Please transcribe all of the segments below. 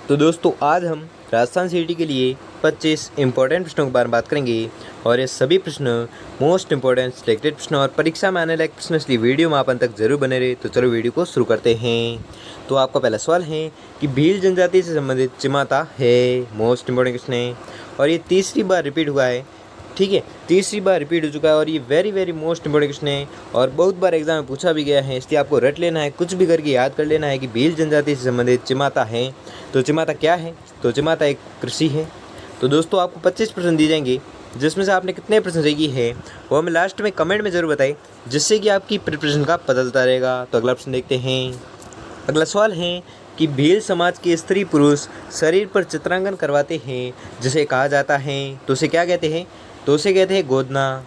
तो दोस्तों आज हम राजस्थान सीटी के लिए 25 इम्पोर्टेंट प्रश्नों के बारे में बात करेंगे और ये सभी प्रश्न मोस्ट इम्पोर्टेंट सिलेक्टेड प्रश्न और परीक्षा में आने लायक प्रश्न, इसलिए वीडियो में आप अंत तक जरूर बने रहे। तो चलो वीडियो को शुरू करते हैं। तो आपका पहला सवाल है कि भील जनजाति से संबंधित चिमाता है, मोस्ट इम्पोर्टेंट क्वेश्चन है और ये तीसरी बार रिपीट हुआ है। ठीक है, तीसरी बार रिपीट हो चुका है और ये वेरी मोस्ट इम्पोर्टेंट क्वेश्चन है और बहुत बार एग्जाम में पूछा भी गया है, इसलिए आपको रट लेना है, कुछ भी करके याद कर लेना है कि भील जनजाति से संबंधित चिमाता है। तो चिमाता क्या है? तो चिमाता एक कृषि है। तो दोस्तों आपको 25 प्रश्न दिए जाएंगे, जिसमें से आपने कितने प्रश्न सही किए हैं वो हमें लास्ट में कमेंट में ज़रूर बताएं, जिससे कि आपकी प्रिपरेशन का पता चलता रहेगा। तो अगला प्रश्न देखते हैं। अगला सवाल है कि भील समाज के स्त्री पुरुष शरीर पर चित्रांकन करवाते हैं, जिसे कहा जाता है, तो उसे क्या कहते हैं? तो उसे कहते हैं गोदना।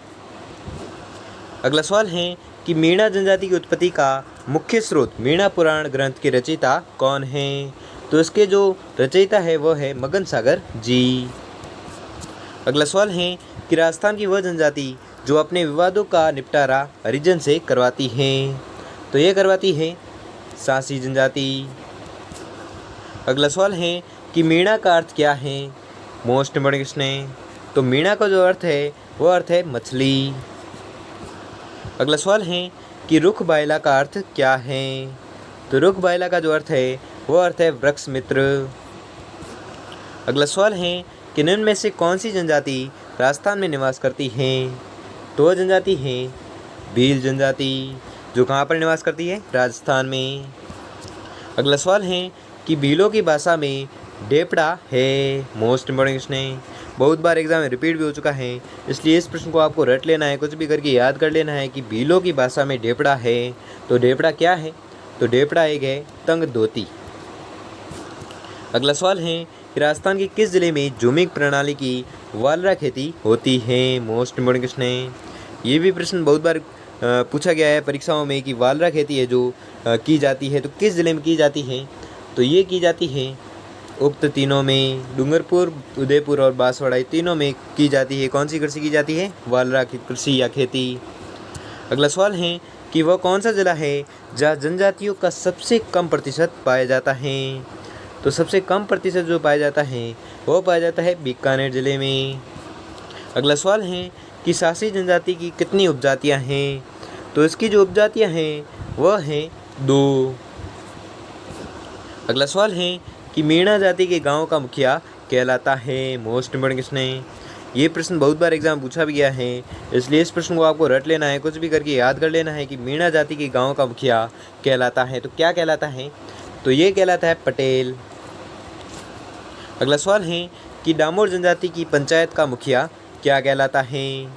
अगला सवाल है कि मीणा जनजाति की उत्पत्ति का मुख्य स्रोत मीणा पुराण ग्रंथ के रचयिता कौन है? तो इसके जो रचयिता है वो है मगन सागर जी। अगला सवाल है कि राजस्थान की वह जनजाति जो अपने विवादों का निपटारा हरिजन से करवाती है, तो ये करवाती है सांसी जनजाति। अगला सवाल है कि मीणा का अर्थ क्या है? मोस्ट इम्पोर्टेंट क्वेश्चन है। तो मीणा का जो अर्थ है वो अर्थ है मछली। अगला सवाल है कि रुख बायला का अर्थ क्या है? तो रुख बायला का जो अर्थ है वो अर्थ है वृक्ष मित्र। अगला सवाल है कि निम्न में से कौन सी जनजाति राजस्थान में निवास करती है? तो वह जनजाति है भील जनजाति, जो कहाँ पर निवास करती है? राजस्थान में। अगला सवाल है कि भीलों की भाषा में डेपड़ा है, मोस्ट इम्पोर्टेंट क्वेश्चन है, बहुत बार एग्जाम में रिपीट भी हो चुका है, इसलिए इस प्रश्न को आपको रट लेना है, कुछ भी करके याद कर लेना है कि भीलों की भाषा में डेपड़ा है। तो डेपड़ा क्या है? तो डेपड़ा एक है तंग धोती। अगला सवाल है कि राजस्थान के किस जिले में जूमिंग प्रणाली की वालरा खेती होती है? मोस्ट इम्पोर्टेंट क्वेश्चन है। ये भी प्रश्न बहुत बार पूछा गया है परीक्षाओं में कि वालरा खेती है जो की जाती है, तो किस जिले में की जाती है? तो ये की जाती है उक्त तीनों में, डूंगरपुर, उदयपुर और बांसवाड़ा, तीनों में की जाती है। कौन सी कृषि की जाती है? वालरा की कृषि या खेती। अगला सवाल है कि वह कौन सा जिला है जहाँ जनजातियों का सबसे कम प्रतिशत पाया जाता है? तो सबसे कम प्रतिशत जो पाया जाता है वो पाया जाता है बीकानेर जिले में। अगला सवाल है कि सासी जनजाति की कितनी उपजातियाँ हैं? तो इसकी जो उपजातियाँ हैं वह हैं 2। अगला सवाल है कि मीणा जाति के गांव का मुखिया कहलाता है, मोस्ट इम्पोर्टेंट क्वेश्चन है। ये प्रश्न बहुत बार एग्जाम पूछा भी गया है, इसलिए इस प्रश्न को आपको रट लेना है, कुछ भी करके याद कर लेना है कि मीणा जाति के गांव का मुखिया कहलाता है। तो क्या कहलाता है? तो ये कहलाता है पटेल। अगला सवाल है कि डामोर जनजाति की पंचायत का मुखिया क्या कहलाता है?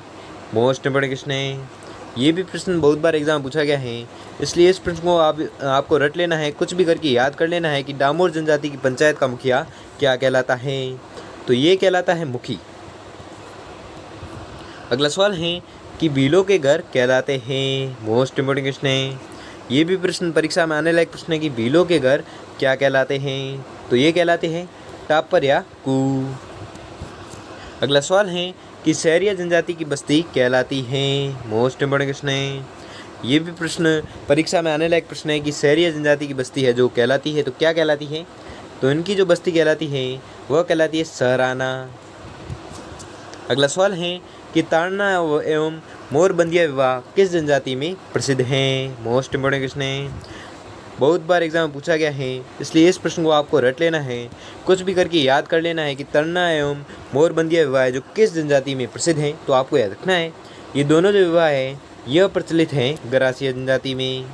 मोस्ट इम्पोर्टेंट क्वेश्चन है। ये भी प्रश्न बहुत बार एग्जाम पूछा गया है, इसलिए इस प्रश्न को आपको रट लेना है, कुछ भी करके याद कर लेना है कि डामोर जनजाति की पंचायत का मुखिया क्या कहलाता है? तो ये कहलाता है मुखी। अगला सवाल है कि भीलों के घर कहलाते हैं, मोस्ट इम्पोर्टेंट क्वेश्चन है। ये भी प्रश्न परीक्षा में आने लायक प्रश्न है कि भीलों के घर क्या कहलाते हैं? तो ये कहलाते हैं टापर या कू। अगला सवाल है कि सहरिया जनजाति की बस्ती कहलाती है, मोस्ट इम्पोर्टेंट क्वेश्चन है। ये भी प्रश्न परीक्षा में आने लायक प्रश्न है कि सहरिया जनजाति की बस्ती है जो कहलाती है, तो क्या कहलाती है? तो इनकी जो बस्ती कहलाती है वह कहलाती है सहराना। अगला सवाल है कि ताड़ना एवं मोरबंदिया विवाह किस जनजाति में प्रसिद्ध हैं? मोस्ट इम्पोर्टेंट क्वेश्चन है। बहुत बार एग्जाम में पूछा गया है, इसलिए इस प्रश्न को आपको रट लेना है, कुछ भी करके याद कर लेना है कि तरना एवं मोरबंदिया विवाह जो किस जनजाति में प्रसिद्ध हैं। तो आपको याद रखना है ये दोनों जो विवाह है यह प्रचलित हैं गरासिया जनजाति में।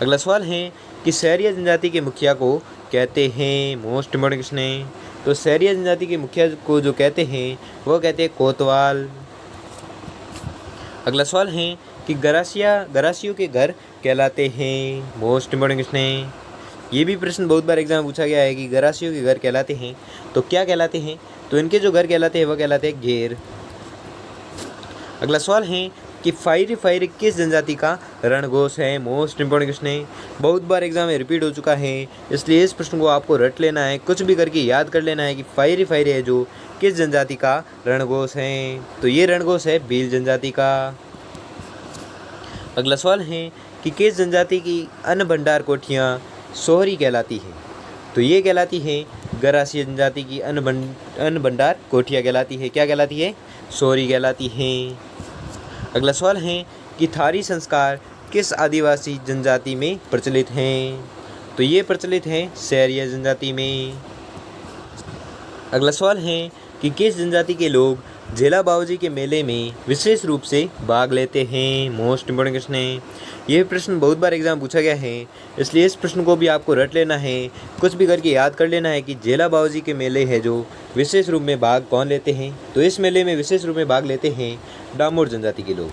अगला सवाल है कि सहरिया जनजाति के मुखिया को कहते हैं, मोस्ट इम्पोर्टेंट क्वेश्चन है। तो सहरिया जनजाति के मुखिया को जो कहते हैं वह कहते हैं कोतवाल। अगला सवाल है कि गरासियों के घर कहलाते हैं, मोस्ट इम्पोर्टेंट क्वेश्चन है। ये भी प्रश्न बहुत बार एग्जाम में पूछा गया है कि गरासियों के घर कहलाते हैं, तो क्या कहलाते हैं? तो इनके जो घर कहलाते हैं वह कहलाते हैं घेर। अगला सवाल है कि फायरी किस जनजाति का रणघोष है? मोस्ट इम्पोर्टेंट क्वेश्चन है, बहुत बार एग्जाम में रिपीट हो चुका है, इसलिए इस प्रश्न को आपको रट लेना है, कुछ भी करके याद कर लेना है कि फायरी है जो किस जनजाति का रणघोष है? तो ये रणघोष है भील जनजाति का। अगला सवाल है कि किस जनजाति की अन्न भंडार कोठियाँ सोहरी कहलाती है? तो ये कहलाती है गरासिया जनजाति की अन्न भंडार कोठिया कहलाती है। क्या कहलाती है? सौरी कहलाती है। अगला सवाल है कि थारी संस्कार किस आदिवासी जनजाति में प्रचलित हैं? तो ये प्रचलित हैं सहरिया जनजाति में। अगला सवाल है कि किस जनजाति के लोग झेला बाबूजी के मेले में विशेष रूप से भाग लेते हैं? मोस्ट इंपॉर्टेंट क्वेश्चन है। यह प्रश्न बहुत बार एग्जाम पूछा गया है, इसलिए इस प्रश्न को भी आपको रट लेना है, कुछ भी करके याद कर लेना है कि झेला बाबूजी के मेले है जो विशेष रूप में भाग कौन लेते हैं? तो इस मेले में विशेष रूप में भाग लेते हैं डामोर जनजाति के लोग।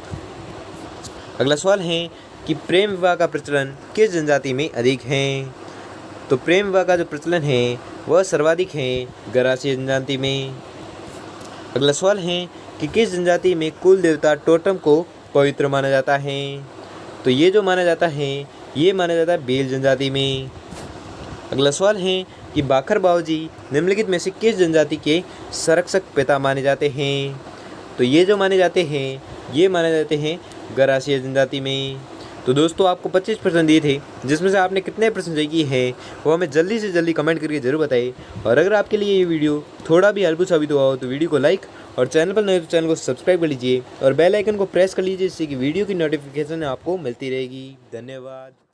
अगला सवाल है कि प्रेम विवाह का प्रचलन किस जनजाति में अधिक है? तो प्रेम विवाह का जो प्रचलन है वह सर्वाधिक है गरासिया जनजाति में। अगला सवाल है कि किस जनजाति में कुल देवता टोटम को पवित्र माना जाता है? तो ये जो माना जाता है ये माना जाता है भील जनजाति में। अगला सवाल है कि बाखर बाबूजी निम्नलिखित में से किस जनजाति के संरक्षक पिता माने जाते हैं? तो ये जो माने जाते हैं ये माने जाते हैं गरासिया जनजाति में। तो दोस्तों आपको 25 प्रश्न दिए थे, जिसमें से आपने कितने प्रश्न सही किए हैं वो हमें जल्दी से जल्दी कमेंट करके जरूर बताइए। और अगर आपके लिए ये वीडियो थोड़ा भी हेल्पफुल साबित हुआ हो तो वीडियो को लाइक और चैनल पर नए तो चैनल को सब्सक्राइब कर लीजिए और बेल आइकन को प्रेस कर लीजिए, जिससे कि वीडियो की नोटिफिकेशन आपको मिलती रहेगी। धन्यवाद।